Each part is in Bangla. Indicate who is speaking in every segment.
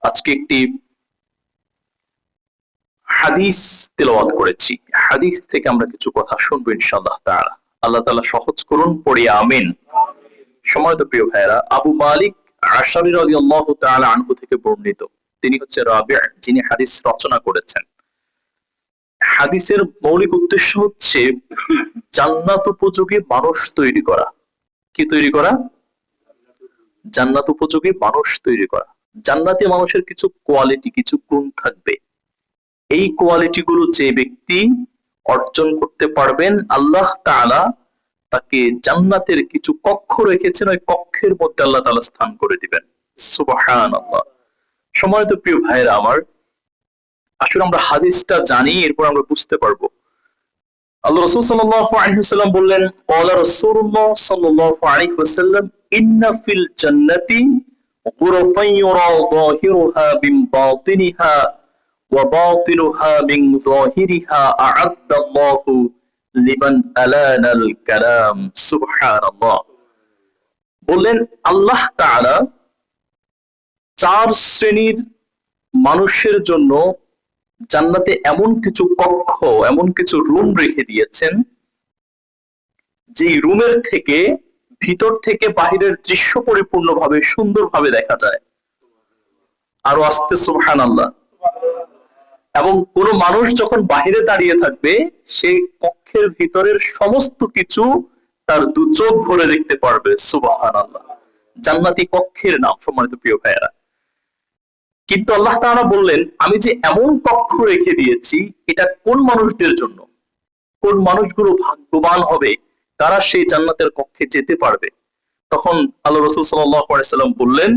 Speaker 1: আজকে একটি হাদিস তেলাওয়াত করেছি। হাদিস থেকে আমরা কিছু কথা শুনবো ইনশাআল্লাহ তাআলা। আল্লাহ তাআলা সহজ করুন, পড়ি আমিন। সম্মানিত প্রিয় ভাইরা, আবু মালিক আশআরী রাদিয়াল্লাহু তাআলা আনহু থেকে বর্ণিত, তিনি হচ্ছে রাবি', যিনি হাদিস রচনা করেছেন। হাদিসের মৌলিক উদ্দেশ্য হচ্ছে জান্নাত উপযোগী মানুষ তৈরি করা। কি তৈরি করা? জান্নাত উপযোগী মানুষ তৈরি করা। জান্নাতি মানুষের কিছু কোয়ালিটি, কিছু গুণ থাকবে। এই কোয়ালিটি গুলো যে ব্যক্তি অর্জন করতে পারবেন, আল্লাহ তাআলা তাকে জান্নাতের কিছু কক্ষ রেখেছেন, ওই কক্ষের মধ্যে আল্লাহ তাআলা স্থান করে দিবেন। সুবহানাল্লাহ। সম্মানিত প্রিয় ভাইরা আমার, আসলে আমরা হাদিসটা জানি, এরপর আমরা বুঝতে পারবো। আল্লাহ রাসূল সাল্লাল্লাহু আলাইহি ওয়াসাল্লাম বললেন, ক্বালা রাসূলুল্লাহ সাল্লাল্লাহু আলাইহি ওয়াসাল্লাম, ইন্না ফিল জান্নাতি গুরফান ইউরা যাহিরুহা মিন বাতিনিহা ওয়া বাতিনুহা মিন যাহিরিহা আ'আদ্দাল্লাহু লিমান আলানাল কালাম। সুবহানাল্লাহ। বললেন আল্লাহ তাআলা চার শ্রেণীর মানুষের জন্য জান্নাতে এমন কিছু কক্ষ, এমন কিছু রুম রেখে দিয়েছেন, যে রুমের থেকে ভিতর থেকে বাহিরের দৃশ্য পরিপূর্ণভাবে সুন্দরভাবে দেখা যায়। আরো আস্তে সুবহানাল্লাহ। এবং কোন মানুষ যখন বাহিরে দাঁড়িয়ে থাকবে, সেই কক্ষের ভিতরের সমস্ত কিছু তার দু চোখ ভরে দেখতে পারবে। সুবহানাল্লাহ। জান্নাতি কক্ষের নাম, সম্মানিত প্রিয় ভাইয়েরা। কিন্তু আল্লাহ তাআলা বললেন, আমি যে এমন কক্ষ রেখে দিয়েছি, এটা কোন মানুষদের জন্য? কোন মানুষগুলো ভাগ্যবান হবে, কারা সেই জান্নাতের কক্ষে যেতে পারবে? তখন আল্লাহ রাসূল সাল্লাল্লাহু আলাইহি ওয়াসাল্লাম বললেন,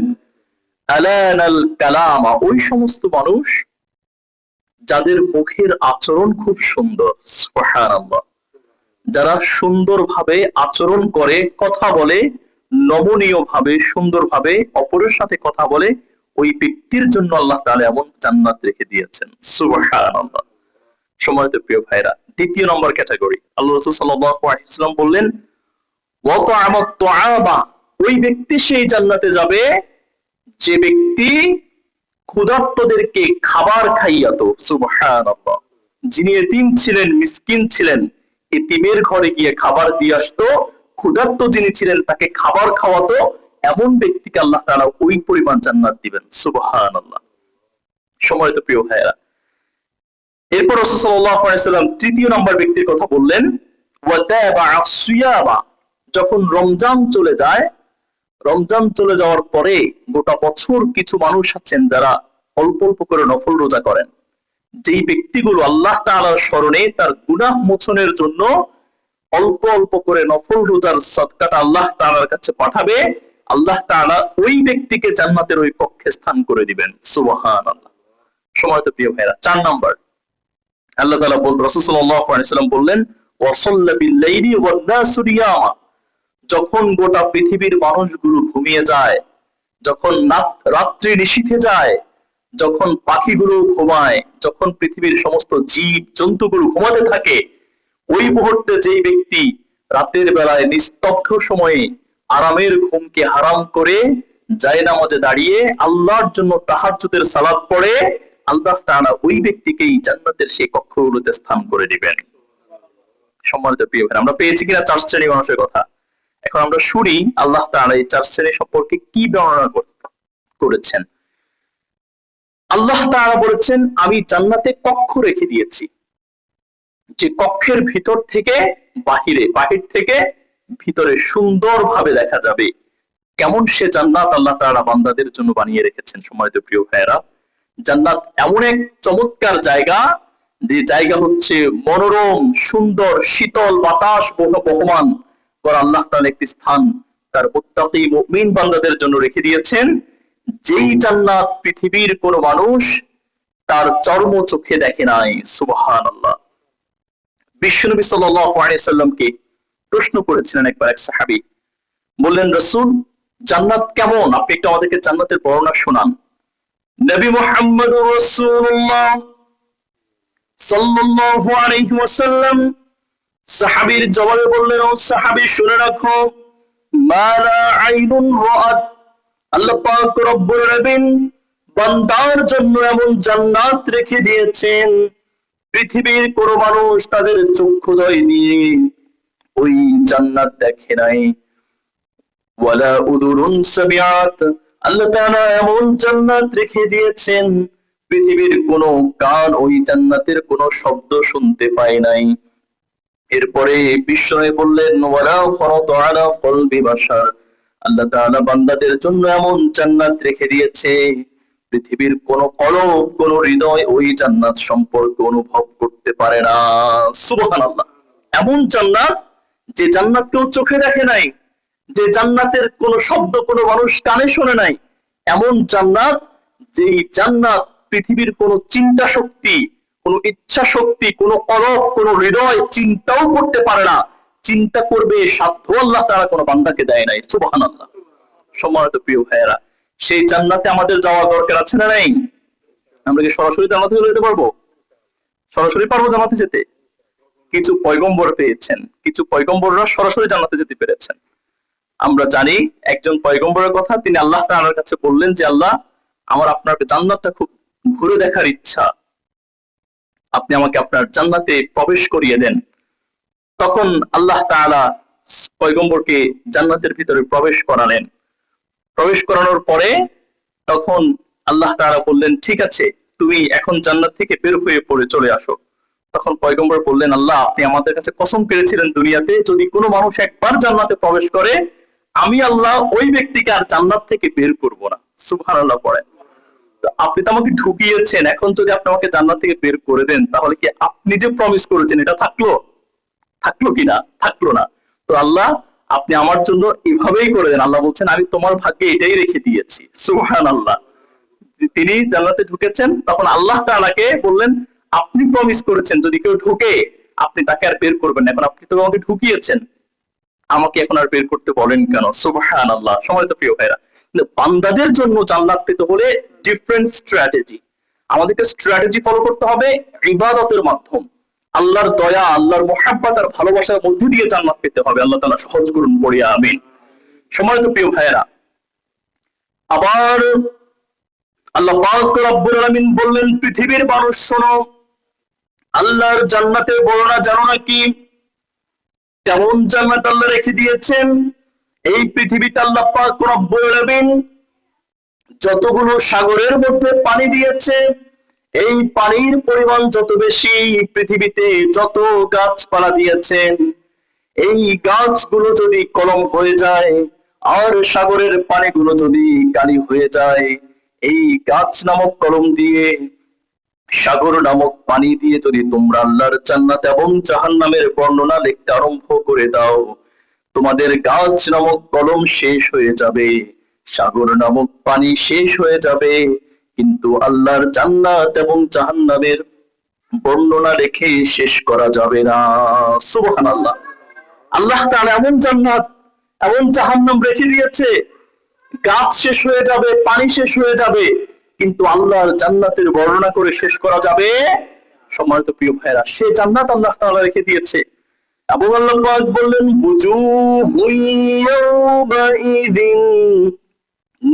Speaker 1: আলানাল কালামা, ওই সমস্ত মানুষ যাদের মুখের আচরণ খুব সুন্দর। সুবহানাল্লাহ। যারা সুন্দরভাবে আচরণ করে, কথা বলে, নমনীয় ভাবে, সুন্দরভাবে অপরের সাথে কথা বলে, ওই ব্যক্তির জন্য আল্লাহ তাআলা এমন জান্নাত রেখে দিয়েছেন। সুবহানাল্লাহ। সম্মানিত প্রিয় ভাইরা, দ্বিতীয় নম্বর ক্যাটাগরি, আল্লাহ রাসূল সাল্লাল্লাহু আলাইহি ওয়াসাল্লাম বললেন, ওয়া তা'আমাত তুআবা, ওই ব্যক্তি সেই জান্নাতে যাবে যে ব্যক্তি ক্ষুধার্তদেরকে খাবার খাইয়াতো। সুবহানাল্লাহ। যিনি এতিম ছিলেন, মিসকিন ছিলেন, এতিমের ঘরে গিয়ে খাবার দিয়ে আসতো, ক্ষুধার্ত যিনি ছিলেন তাকে খাবার খাওয়াতো, এমন ব্যক্তিকে আল্লাহ তাআলা ওই পরিমাণ জান্নাত দিবেন। সুবহানাল্লাহ। সম্মানিত প্রিয় ভাইয়েরা, এরপর রাসূল সাল্লাল্লাহু আলাইহি ওয়াসাল্লাম তৃতীয় নম্বর ব্যক্তির কথা বললেন, ওয়া তাবা'a সিয়াবা, যখন রমজান চলে যায়, রমজান চলে যাওয়ার পরে গোটা বছর কিছু মানুষ আছেন যারা অল্প অল্প করে নফল রোজা করেন। যেই ব্যক্তিগুলো আল্লাহ তাআলার স্মরণে, তার গুনাহ মোচনের জন্য অল্প অল্প করে নফল রোজার সদকাটা আল্লাহ তাআলার কাছে পাঠাবে, আল্লাহ তাআলা ওই ব্যক্তিকে জান্নাতের ওই কক্ষে স্থান করে দিবেন। সুবহানাল্লাহ। সম্মানিত প্রিয় ভাইরা, 4 নাম্বার, আল্লাহ তাআলা রাসূল সাল্লাল্লাহু আলাইহি ওয়াসাল্লাম বললেন, ওয়া সাল্লা বিল লাইলি ওয়ান নাসু নিয়ামা, যখন গোটা পৃথিবীর মানুষগুলো ঘুমিয়ে যায়, যখন রাত্রি নিশীথে যায়, যখন পাখিগুলো ঘুমায়, যখন পৃথিবীর সমস্ত জীব জন্তুগুলো ঘুমাতে থাকে, ওই মুহূর্তে যেই ব্যক্তি রাতের বেলায় নিস্তব্ধ সময়ে আরামের ঘুমকে হারাম করে জায়নামাজে দাঁড়িয়ে আল্লাহর জন্য তাহাজ্জুদের সালাত পড়ে, আল্লাহ তাআলা ওই ব্যক্তিকেই জান্নাতের সেই কক্ষগুলোতে স্থান করে দিবেন। সম্মানিত প্রিয় ভাই, আমরা পেয়েছি কিনা 4 শ্রেণী মানুষের কথা? এখন আমরা শুনি আল্লাহ তাআলা এই 4 শ্রেণী সম্পর্কে কি বর্ণনা করেছেন। আল্লাহ তাআলা বলেছেন, আমি জান্নাতে কক্ষ রেখে দিয়েছি, যে কক্ষের ভিতর থেকে বাহিরে, বাহির থেকে ভিতরে সুন্দরভাবে দেখা যাবে। কেমন সে জান্নাত আল্লাহ তাআলা বান্দাদের জন্য বানিয়ে রেখেছেন। সম্মানিত প্রিয় ভাইয়েরা, জান্নাত এমন এক চমৎকার জায়গা, যে জায়গা হচ্ছে মনোরম, সুন্দর, শীতল বাতাস বহমান করা আল্লাহ তাআলা একটি স্থান তার মুত্তাকি মুমিন বান্দাদের জন্য রেখে দিয়েছেন, যেই জান্নাত পৃথিবীর কোন মানুষ তার চর্ম চোখে দেখে নাই। সুবহানাল্লাহ। বিশ্বনবী সাল্লাল্লাহু আলাইহি সাল্লামকে প্রশ্ন করেছিলেন একবার এক সাহাবী, বললেন, রাসূল, জান্নাত কেমন? আপনি একটু আমাদেরকে জান্নাতের বর্ণনা শোনান। নবী মুহাম্মদুর রাসূলুল্লাহ সাল্লাল্লাহু আলাইহি ওয়াসাল্লাম সাহাবীর জবাবে বললেন, ও সাহাবী, শুনে রাখো, মা লা আইনুন রাআত, আল্লাহ পাক রব্বুল আলামিন বান্দার জন্য এমন জান্নাত রেখে দিয়েছেন, পৃথিবীর কোন মানুষ তাদের চক্ষুদয় দিয়ে ওই জান্নাত দেখে নাই। ওয়ালা উদুরুন সামিআত, আল্লাহ তাআলা এমন জান্নাত রেখে দিয়েছেন, পৃথিবীর কোন কান ওই জান্নাতের কোন শব্দ শুনতে পায় নাই। এরপরে বিশ্বনবী বললেন ওয়ালা খরাত আলা কলবি বাশার, আল্লাহ তাআলা বান্দাদের জন্য এমন জান্নাত রেখে দিয়েছে, পৃথিবীর কোন কলব কোন হৃদয় ওই জান্নাত সম্পর্কে অনুভব করতে পারে না। সুবহানাল্লাহ। এমন জান্নাত, যে জান্নাত কেউ চোখে দেখে নাই, যে জান্নাতের কোন শব্দ কোন মানুষ কানে শোনে নাই, এমন জান্নাত, যে জান্নাত পৃথিবীর কোন চিন্তা শক্তি, কোন ইচ্ছা শক্তি, কোন কলব কোন হৃদয় চিন্তাও করতে পারে না। চিন্তা করবে সাধ্য আল্লাহ তাআলা কোন বান্দাকে দেয় নাই। সুবহানাল্লাহ। সম্মানিত প্রিয় ভাইয়েরা, সেই জান্নাতে আমাদের যাওয়া দরকার আছে না নাই? আমরা কি সরাসরি জান্নাতে চলে যেতে পারবো? সরাসরি পারবো জান্নাতে যেতে? কিছু পয়গম্বর পেয়েছেন, কিছু পয়গম্বররা সরাসরি জান্নাতে যেতে পেরেছেন। আমরা জানি একজন পয়গম্বরের কথা, তিনি আল্লাহ তাআলার কাছে বললেন যে আল্লাহ, আমার আপনার জান্নাতটা খুব ঘুরে দেখার ইচ্ছা, আপনি আমাকে আপনার জান্নাতে প্রবেশ করিয়ে দেন। তখন আল্লাহ তাআলা পয়গম্বরকে জান্নাতের ভিতরে প্রবেশ করালেন। প্রবেশ করানোর পরে তখন আল্লাহ তাআলা বললেন ঠিক আছে, তুমি এখন জান্নাত থেকে বের হয়ে পড়ে চলে আসো। তখন পয়গম্বর বললেন আল্লাহ, আপনি আমাদের কাছে কসম করেছিলেন দুনিয়াতে, যদি কোনো মানুষ একবার জান্নাতে প্রবেশ করে, আমি আল্লাহ ওই ব্যক্তিকে আর জান্নাত থেকে বের করব না। সুবহানাল্লাহ পড়ে। তো আপনি তো আমাকে ঢুকিয়েছেন, এখন যদি আপনি আমাকে জান্নাত থেকে বের করে দেন, তাহলে কি আপনি যে প্রমিস করেছেন এটা থাকলো? থাকলো কিনা? থাকলো না। তো আল্লাহ, আপনি আমার জন্য এভাবেই করে দেন। আল্লাহ বলছেন আমি তোমার ভাগ্যে এটাই রেখে দিয়েছি। সুবহানাল্লাহ। তিনি জান্নাতে ঢুকেছেন, তখন আল্লাহ তাআলাকে বললেন আপনি প্রমিস করেছেন যদি কেউ ঢোকে আপনি তাকে আর বের করবেন না, এখন আপনি তো আমাকে ঢুকিয়েছেন, আমাকে এখন আর বের করতে বলেন কেন? সুবহানাল্লাহ। সম্মানিত প্রিয় ভাইরা, বান্দাদের জন্য জান্নাত পেতে হলে ডিফারেন্ট স্ট্র্যাটেজি, আমাদেরকে স্ট্র্যাটেজি ফলো করতে হবে ইবাদতের মাধ্যম। আল্লাহর দয়া, আল্লাহর মুহাব্বত আর ভালোবাসার মধ্যে দিয়ে জান্নাত পেতে হবে। আল্লাহ তাআলা সহজ করুন, পড়ি আমিন। সম্মানিত প্রিয় ভাইরা, আবার আল্লাহ পাক রব্বুল আলামিন বললেন পৃথিবীর মানুষ শোনো, আল্লাহর জান্নাতের বর্ণনা জানো নাকি? তেমন জান্নাত আল্লাহ রেখে দিয়েছেন। এই পৃথিবীতে আল্লাহ পাক রব্বুল আলামিন যতগুলো সাগরের মধ্যে পানি দিয়েছে, এই পানির পরিমাণ যত বেশি, পৃথিবীতে যত গাছপালা দিয়েছেন, এই গাছগুলো যদি কলম হয়ে যায় আর সাগরের পানিগুলো যদি কালি হয়ে যায়, এই গাছ নামক কলম দিয়ে, সাগর নামক পানি দিয়ে যদি তোমরা আল্লাহর জান্নাত এবং জাহান্নামের বর্ণনা লিখতে আরম্ভ করে দাও, তোমাদের গাছ নামক কলম শেষ হয়ে যাবে, সাগর নামক পানি শেষ হয়ে যাবে, কিন্তু আল্লাহর জান্নাত এবং জাহান্নামের বর্ণনা রেখে শেষ করা যাবে না। সুবহানাল্লাহ। আল্লাহ তাআলা এমন জান্নাত এমন জাহান্নাম রেখে দিয়েছে, গাছ শেষ হয়ে যাবে, পানি শেষ হয়ে যাবে, কিন্তু আল্লাহর জান্নাতের বর্ণনা করে শেষ করা যাবে? সম্মানিত প্রিয় ভাইরা, সে জান্নাত আল্লাহ তাআলা রেখে দিয়েছে। এবং আল্লাহ পাক বললেন বুজুহু ইয়াওমাইযিন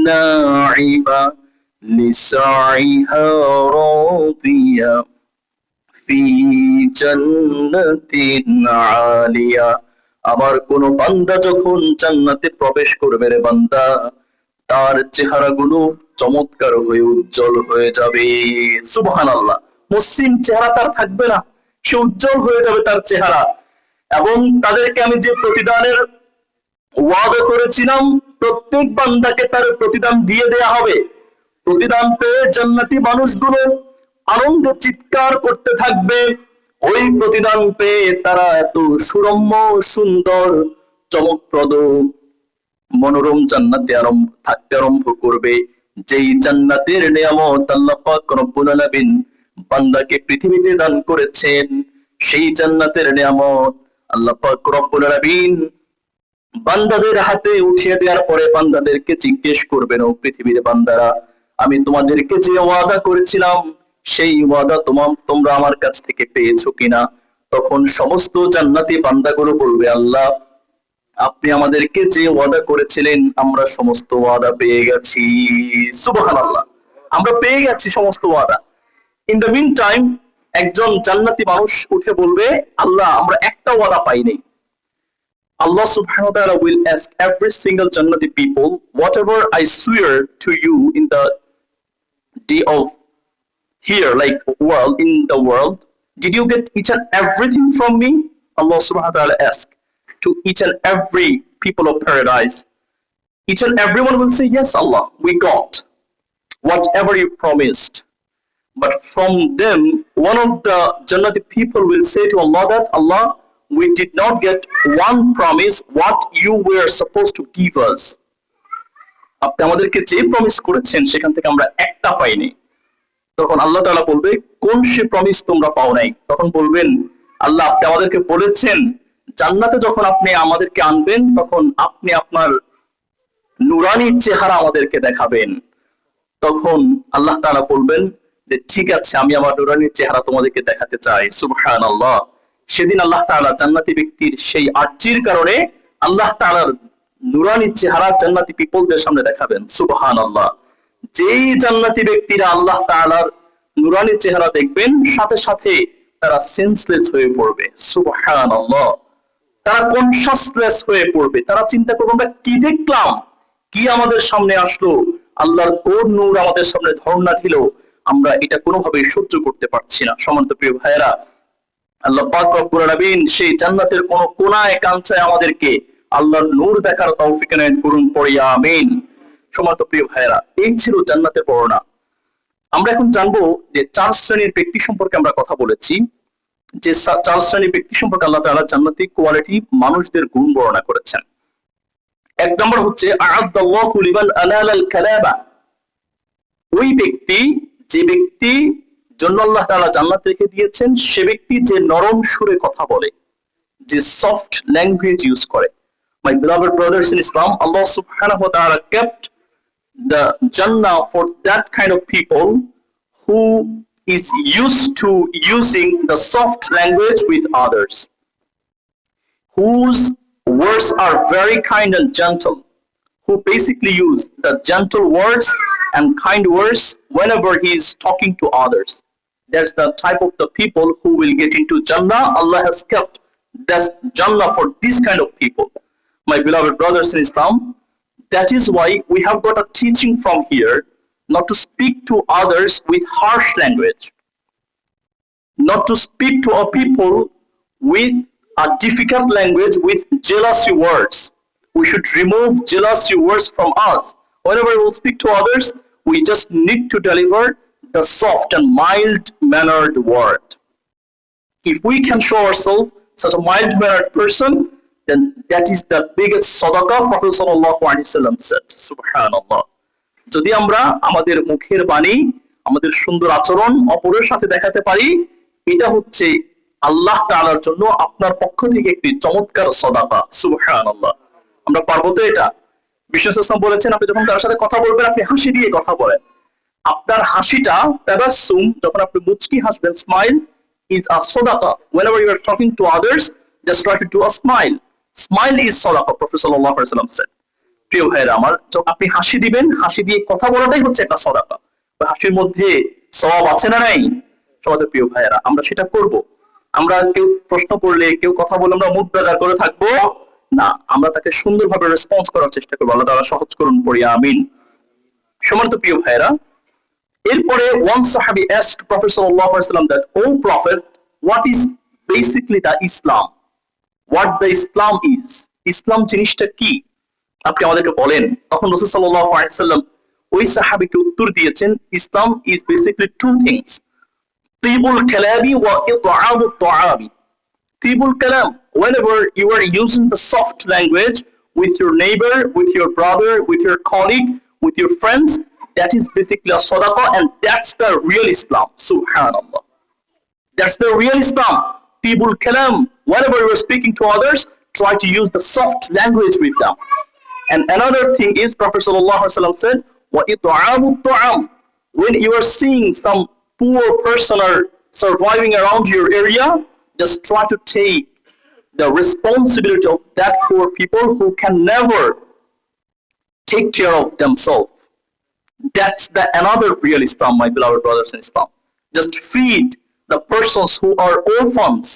Speaker 1: নাঈমা লিসাইহা রাদিয়া ফি জান্নাতিন আলিয়া। আমার কোন বান্দা যখন জান্নাতে প্রবেশ করবে রে বান্দা, তার চেহারাগুলো চমৎকার হয়ে উজ্জ্বল হয়ে যাবে। সুবহানাল্লাহ। মসৃণ চেহারা তার থাকবে না, সে উজ্জ্বল হয়ে যাবে তার চেহারা। এবং তাদেরকে আমি যে প্রতিদানের ওয়াদা করেছিলাম, প্রত্যেক বান্দাকে তার প্রতিদান দিয়ে দেয়া হবে। প্রতিদান পেয়ে জান্নাতি মানুষগুলো আনন্দে চিৎকার করতে থাকবে। ওই প্রতিদান পেয়ে তারা এত সুরম্য, সুন্দর, চমকপ্রদ, মনোরম জান্নাতে থাকতে আরম্ভ করবে, যেই জান্নাতের নিয়ামত আল্লাহ পাক রব্বুল আলামিন বান্দাকে পৃথিবীতে দান করেছেন। সেই জান্নাতের নিয়ামত আল্লাহ পাক রব্বুল আলামিন বান্দাদের হাতে উঠিয়ে দেওয়ার পরে বান্দাদেরকে জিজ্ঞেস করবেন, ও পৃথিবীর বান্দারা, আমি তোমাদেরকে যে ওয়াদা করেছিলাম সেই ওয়াদা তোমরা আমার কাছ থেকে পেয়েছো কিনা? তখন সমস্ত জান্নাতি বান্দাগুলো বলবে, আল্লাহ আপনি আমাদেরকে যে ওয়াদা করেছিলেন আমরা সমস্ত ওয়াদা পেয়ে গেছি। সুবহানাল্লাহ। আমরা পেয়ে গেছি সমস্ত ওয়াদা। ইন দ্য মিন টাইম একজন জান্নাতি মানুষ উঠে বলবে, আল্লাহ আমরা একটা ওয়াদা পাইনি। Allah subhanahu wa ta'ala will ask every single Jannati people, whatever I swear to you in the day of here, like world, in the world, did you get each and everything from me? Allah subhanahu wa ta'ala ask to each and every people of paradise. Each and everyone will say, yes, Allah, we got whatever you promised. But from them, one of the Jannati people will say to Allah that, Allah, we did not get one promise what you were supposed to give us. আপনি আমাদেরকে যে প্রমিস করেছেন সেখান থেকে আমরা একটা পাইনি। তখন আল্লাহ তাআলা বলবে, কোন সে প্রমিস তোমরা পাও নাই? তখন বলবেন, আল্লাহ আপনি আমাদেরকে বলেছেন জান্নাতে যখন আপনি আমাদেরকে আনবেন তখন আপনি আপনার নুরানি চেহারা আমাদেরকে দেখাবেন। তখন আল্লাহ তাআলা বলবেন যে ঠিক আছে, আমি আমার নুরানি চেহারা তোমাদেরকে দেখাতে চাই। সুবহানাল্লাহ। সেদিন আল্লাহ তাআলা জান্নাতি ব্যক্তির সেই আরজির কারণে আল্লাহ তাআলার নুরানি চেহারা জান্নাতি পিপলদের সামনে দেখাবেন। সুবহানাল্লাহ। যেই জান্নাতি ব্যক্তিরা আল্লাহ তাআলার নুরানি চেহারা দেখবেন সাথে সাথে তারা সেন্সলেস হয়ে পড়বে। সুবহানাল্লাহ। তারা কনশাসলেস হয়ে পড়বে। তারা চিন্তা করবে আমরা কি দেখলাম, কি আমাদের সামনে আসলো, আল্লাহর কোন নূর আমাদের সামনে ধর্ণা দিল, আমরা এটা কোনোভাবেই সহ্য করতে পারছি না। সম্মানিত প্রিয় ভাইয়েরা, আল্লাহ পাক রব্বুল আলামিন সেই জান্নাতের কোন কোনায় কাঞ্চায় আমাদেরকে আল্লাহর নূর দেখার তৌফিক এনায়েত করুন, পড়ি আমিন। সম্মানিত প্রিয় ভাইয়েরা, এই ছিল জান্নাতের বর্ণনা। আমরা এখন জানবো যে 4 শ্রেণীর ব্যক্তি সম্পর্কে আমরা কথা বলেছি, যে 4 শ্রেণীর ব্যক্তি সম্পর্কে আল্লাহ তাআলা জান্নাতি কোয়ালিটি মানুষদের গুণ বর্ণনা করেছেন। এক নম্বর হচ্ছে আ'আদাল্লাহু লিমান আনালাল কালাবা, ওই ব্যক্তি যে ব্যক্তি জন্য আল্লাহ তাআলা জান্নাত রেখে দিয়েছেন সে ব্যক্তি যে নরম সুরে কথা বলে, যে সফট ল্যাঙ্গুয়েজ ইউজ করে। My beloved brothers in Islam, Allah subhanahu wa ta'ala kept the Jannah for that kind of people who is used to using the soft language with others, whose words are very kind and gentle, who basically use the gentle words and kind words whenever he is talking to others. That's the type of the people who will get into Jannah. Allah has kept this Jannah for this kind of people. My beloved brothers in Islam, that is why we have got a teaching from here not to speak to others with harsh language, not to speak to a people with a difficult language, with jealousy words. We should remove jealousy words from us. Whenever we will speak to others, we just need to deliver the soft and mild mannered word. If we can show ourselves such a mild mannered person, then that is the biggest sadaqah. Prophet sallallahu alaihi wasallam said, subhanallah. যদি আমরা আমাদের মুখের বাণী, আমাদের সুন্দর আচরণ অপরের সাথে দেখাতে পারি, এটা হচ্ছে আল্লাহ তাআলার জন্য আপনার পক্ষ থেকে একটি চমৎকার সাদাকা। সুবহানাল্লাহ। আমরা পারবো তো এটা? বিষ্ণু সাল্লাল্লাহু আলাইহি বলেছেন, আপনি যখন তার সাথে কথা বলবেন আপনি হাসি দিয়ে কথা বলেন। আপনার হাসিটা তাবাসসুম, যখন আপনি মুচকি হাসবেন, smile is a sadaqa. Whenever you are talking to others, just try to do a smile. Smile is sadaqa, Prophet sallallahu alaihi wasallam said. প্রিয় ভাইরা আমার, আপনি হাসি দিবেন, হাসি দিয়ে কথা বলাটাই হচ্ছে একটা সাদাকা। হাসির মধ্যে সওয়াব আছে না নাই? সমাজের প্রিয় ভাইরা, আমরা সেটা করব। আমরা কেউ প্রশ্ন করলে, কেউ কথা বলে আমরা মুখ বেজার করে থাকবো না, আমরা তাকে সুন্দরভাবে রেসপন্স করার চেষ্টা করবো। আল্লাহ তাআলা সহজ করুন, পড়ি আমিন। সম্মানিত প্রিয় ভাইরা, এরপরে one sahabi asked Prophet sallallahu alaihi wasallam that, "O Prophet, what is basically the Islam? What the Islam is? Islam জিনিসটা কি? আপনি আমাদেরকে বলেন।" তখন রাসূল সাল্লাল্লাহু আলাইহি ওয়াসাল্লাম ওই সাহাবীকে উত্তর দিয়েছেন, Islam is basically two things: tibul kalami wa it'amut ta'ami. Tibul kalam, whenever you are using the soft language with your neighbor, with your brother, with your colleague, with your friends, that is basically a sadaqah, and that's the real Islam. Subhanallah. That's the real Islam. Tibul kalam, whenever you are speaking to others, try to use the soft language with them. And another thing is, Prophet sallallahu alaihi wasallam said, "Wa it'amut ta'am." When you are seeing some poor person are surviving around your area, just try to take the responsibility of that poor people who can never take care of themselves. That's the another real Islam, my beloved brothers and Islam. Just feed the persons who are orphans,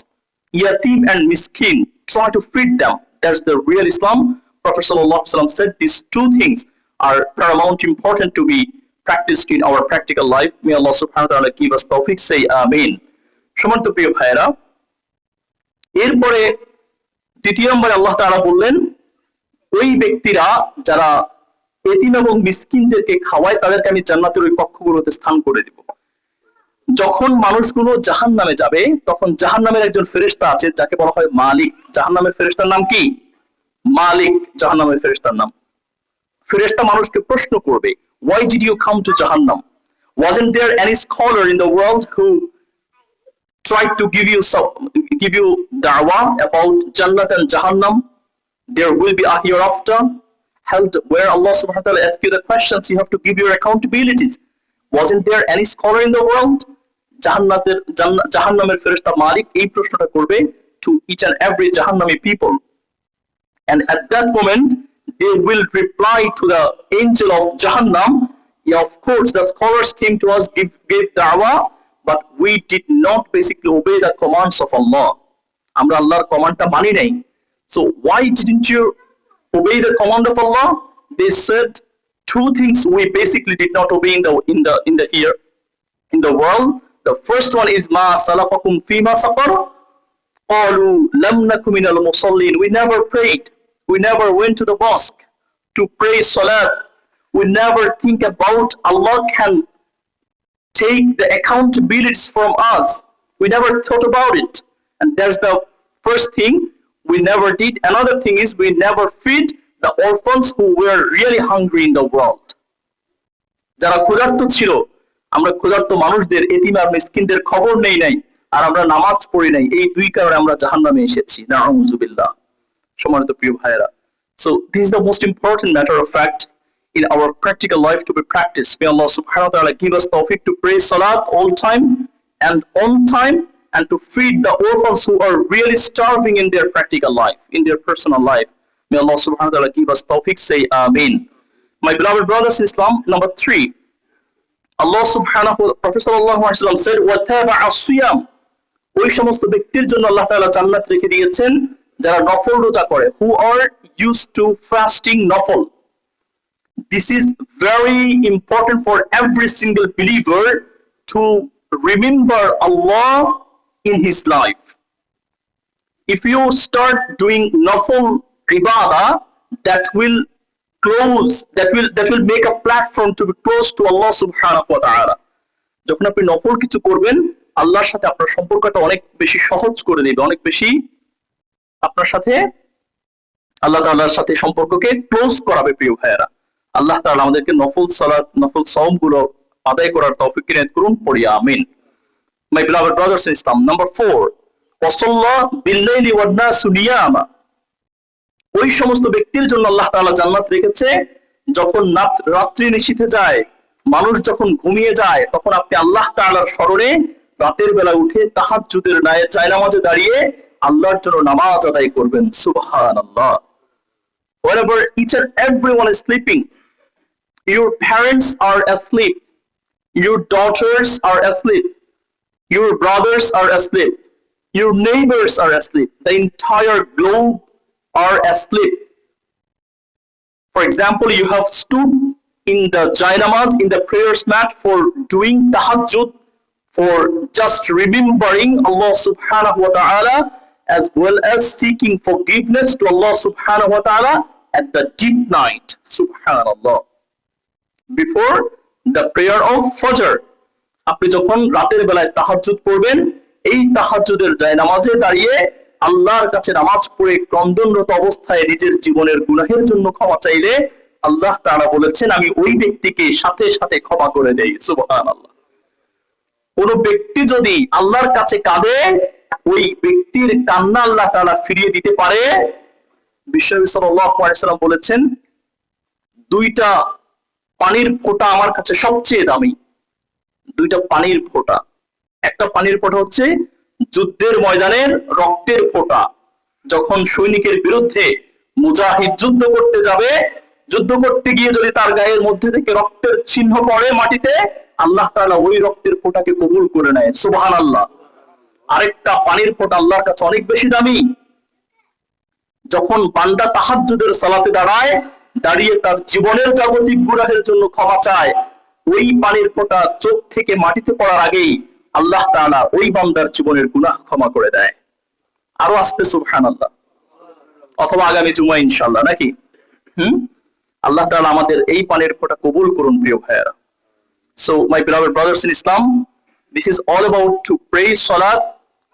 Speaker 1: yatim and miskin. Try to feed them. That's the real Islam. Prophet Sallallahu Alaihi Wasallam said these two things are paramount important to be practiced in our practical life. May Allah subhanahu wa ta'ala give us tawfiq. Say Amen. সম্মানিত প্রিয় ভাইরা, এরপরে দ্বিতীয় নম্বরে আল্লাহ তাআলা বললেন, ওই ব্যক্তিরা যারা এতিম এবং মিসকিনদেরকে খাওয়ায় তাদেরকে আমি জান্নাতের ওই কক্ষগুলোতে স্থান করে দিব। যখন মানুষগুলো জাহান্নামে যাবে তখন জাহান্নামের একজন ফেরেশতা আছে যাকে বলা হয় মালিক। জাহান্নামের ফেরেশতার নাম কি? মালিক, জাহান্নামের ফেরেশতার নাম। ফেরেশতা মানুষকে প্রশ্ন করবে, why did you come to Jahannam? Wasn't there any scholar in the world who tried to give you da'wah about Jannat and Jahannam? There will be a hereafter, held where Allah subhanahu wa ta'ala asks you the questions, you have to give your accountabilities. Wasn't there any scholar in the world? জাহান্নামের ফেরেশতা মালিক এই প্রশ্নটা করবে to each and every Jahannami people. And at that moment, they will reply to the angel of Jahannam, yeah, of course, the scholars came to us, gave da'wah, but we did not basically obey the commands of Allah. Amra Allah's command ta mani nai. So why didn't you obey the command of Allah? They said two things we basically did not obey in the world. The first one is ma salakakum fima saqar. Qalu lam nakum minal musallin. We never prayed. We never went to the mosque to pray salat. We never think about Allah can take the accountabilities from us. We never thought about it. And that's the first thing we never did. Another thing is we never feed the orphans who were really hungry in the world. যারা ক্ষুধার্ত ছিল, আমরা ক্ষুধার্ত মানুষদের, এতিম আর মিসকিনদের খবর নেই নাই, আর আমরা নামাজ পড়ি নাই, এই দুই কারণে আমরা জাহান্নামে এসেছি। নাউযুবিল্লাহ। সম্মানিত প্রিয় ভাইরা, so this is the most important matter of fact in our practical life to be practiced. May Allah subhanahu wa ta'ala give us tawfiq to pray salat all time and on time, and to feed the orphans who are really starving in their practical life, in their personal life. May Allah subhanahu wa ta'ala give us tawfiq. Say Amen. My beloved brothers in Islam, number 3, Allah subhanahu wa ta'ala, Prophet sallallahu alaihi wasallam said, وَتَابَعَ الصِّيَامِ, ওই সমস্ত ব্যক্তির জন্য আল্লাহ তাআলা জান্নাত রেখে দিয়েছেন যারা নফল রোজা করে, who are used to fasting নফল. This is very important for every single believer to remember Allah in his life. If you start doing nafal ibadah, that will make a platform to be close to Allah subhanahu wa ta'ala. যখন আপনি নফল কিছু করবেন, আল্লাহর সাথে আপনার সম্পর্কটা অনেক বেশি সহজ করে দিবে, অনেক বেশি আপনার সাথে আল্লাহ তাআলার সাথে সম্পর্ককে ক্লোজ করাবে। প্রিয় ভাইয়েরা, আল্লাহ তাআলা আমাদেরকে নফল সালাত, নফল সাওম গুলো আদায় করার তৌফিক ইনায়াত করুন। পড়ি আমিন। My beloved brothers in Islam, number 4, ওয়াসাল্লা বিল্লাইলি ওয়ান নাসু নিয়ামা, ওই সমস্ত ব্যক্তির জন্য আল্লাহ তাআলা জান্নাত রেখেছে যখন রাত্রি নিশীথে যায়, মানুষ যখন ঘুমিয়ে যায়, তখন আপনি আল্লাহ তাআলার স্মরণে রাতের বেলা উঠে তাহাজ্জুদের জায়নামাজে দাঁড়িয়ে আল্লাহর জন্য নামাজ আদায় করবেন। সুবহানাল্লাহ। Whenever each and everyone is sleeping, your parents are asleep, your daughters are asleep, your brothers are asleep, your neighbors are asleep, the entire globe are asleep. For example, you have stood in the jaynamaz, in the prayers mat for doing tahajjud, for just remembering Allah subhanahu wa ta'ala, as well as seeking forgiveness to Allah subhanahu wa ta'ala at the deep night. Subhanallah. Before the prayer of Fajr, আপনি যখন রাতের বেলায় তাহাজ্জুদ পড়বেন, এই তাহাজ্জুদের জায়নামাজে দাঁড়িয়ে আল্লাহর কাছে নামাজ পড়ে ক্রন্দনরত অবস্থায় নিজের জীবনের গুনাহের জন্য ক্ষমা চাইলে আল্লাহ তাআলা বলেছেন আমি ওই ব্যক্তিকে সাথে সাথে ক্ষমা করে দেই। সুবহানাল্লাহ। কোন ব্যক্তি যদি আল্লাহর কাছে কাঁদে, ওই ব্যক্তির কান্না আল্লাহ তাআলা ফিরিয়ে দিতে পারে। বিশ্বনবী সাল্লাল্লাহু আলাইহি ওয়াসাল্লাম বলেছেন, দুইটা পানির ফোঁটা আমার কাছে সবচেয়ে দামি। দুইটা পানির ফোঁটা, একটা পানির ফোঁটা হচ্ছে যুদ্ধের ময়দানের রক্তের ফোঁটা। যখন সৈনিকের বিরুদ্ধে মুজাহিদ যুদ্ধ করতে যাবে, যুদ্ধ করতে গিয়ে যদি তার গায়ের মধ্যে থেকে রক্তের চিহ্ন পড়ে মাটিতে, আল্লাহ তাআলা ওই রক্তের ফোঁটাকে কবুল করে নেয়। সুবহানাল্লাহ। আরেকটা পানির ফোঁটা আল্লাহর কাছে অনেক বেশি দামি। যখন বান্দা তাহাজ্জুদের সালাতে দাঁড়ায়, দাঁড়িয়ে তার জীবনের জাগতিক গুনাহের জন্য ক্ষমা চায়, ওই পানির ফোঁটা চোখ থেকে মাটিতে পড়ার আগেই আল্লাহ তাআলা ওই বান্দার জীবনের গুনাহ ক্ষমা করে দেয়। আরো আসতে সুবহানাল্লাহ। অথবা আগামী জুমায় ইনশাআল্লাহ, নাকি? আল্লাহ তাআলা আমাদের এই পানির ফোঁটা কবুল করুন প্রিয় ভাইয়েরা। So my beloved brothers in Islam, this is all about to pray salat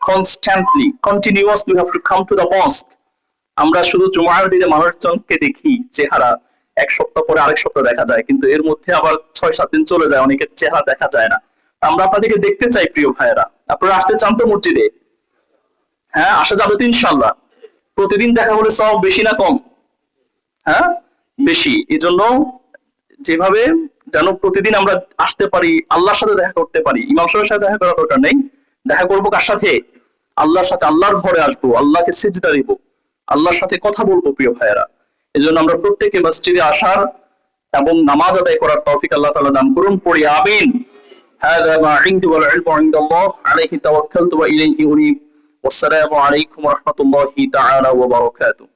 Speaker 1: constantly, continuously. We have to come to the mosque. আমরা শুধু জুমার দিনে মানুষজনকে দেখি চেহারা, এক সপ্তাহ পরে আরেক সপ্তাহ দেখা যায়, কিন্তু এর মধ্যে আবার 6-7 দিন চলে যায়, অনেকের চেহারা দেখা যায় না। আমরা আপনাদেরকে দেখতে চাই প্রিয় ভাইয়েরা। আপনারা আসতে চান তো মসজিদে? হ্যাঁ, আসা যাবে তো ইনশাআল্লাহ। প্রতিদিন দেখা হলে সওয়াব বেশি না কম? হ্যাঁ, বেশি। এই জন্য যেভাবে যেন প্রতিদিন আমরা আসতে পারি, আল্লাহর সাথে দেখা করতে পারি। ইমাম সাহেবের সাথে দেখা করার দরকার নেই, দেখা করবো কার সাথে? আল্লাহর সাথে। আল্লাহর ঘরে আসবো, আল্লাহকে সিজদা দিব, আল্লাহর সাথে কথা বলবো প্রিয় ভাইয়েরা। এই জন্য আমরা প্রত্যেকে মসজিদে আসার এবং নামাজ আদায় করার তৌফিক আল্লাহ তাআলা দান করুন। পড়ি আমিন। হাযা মা ইনদি ওয়াল ইলমু ইনদাল্লাহ আলাইহি তাওয়াক্কালতু ওয়া ইলাইহি উনীব। ওয়াসসালামু আলাইকুম ওয়া রাহমাতুল্লাহি তাআলা ওয়া বারাকাতুহু।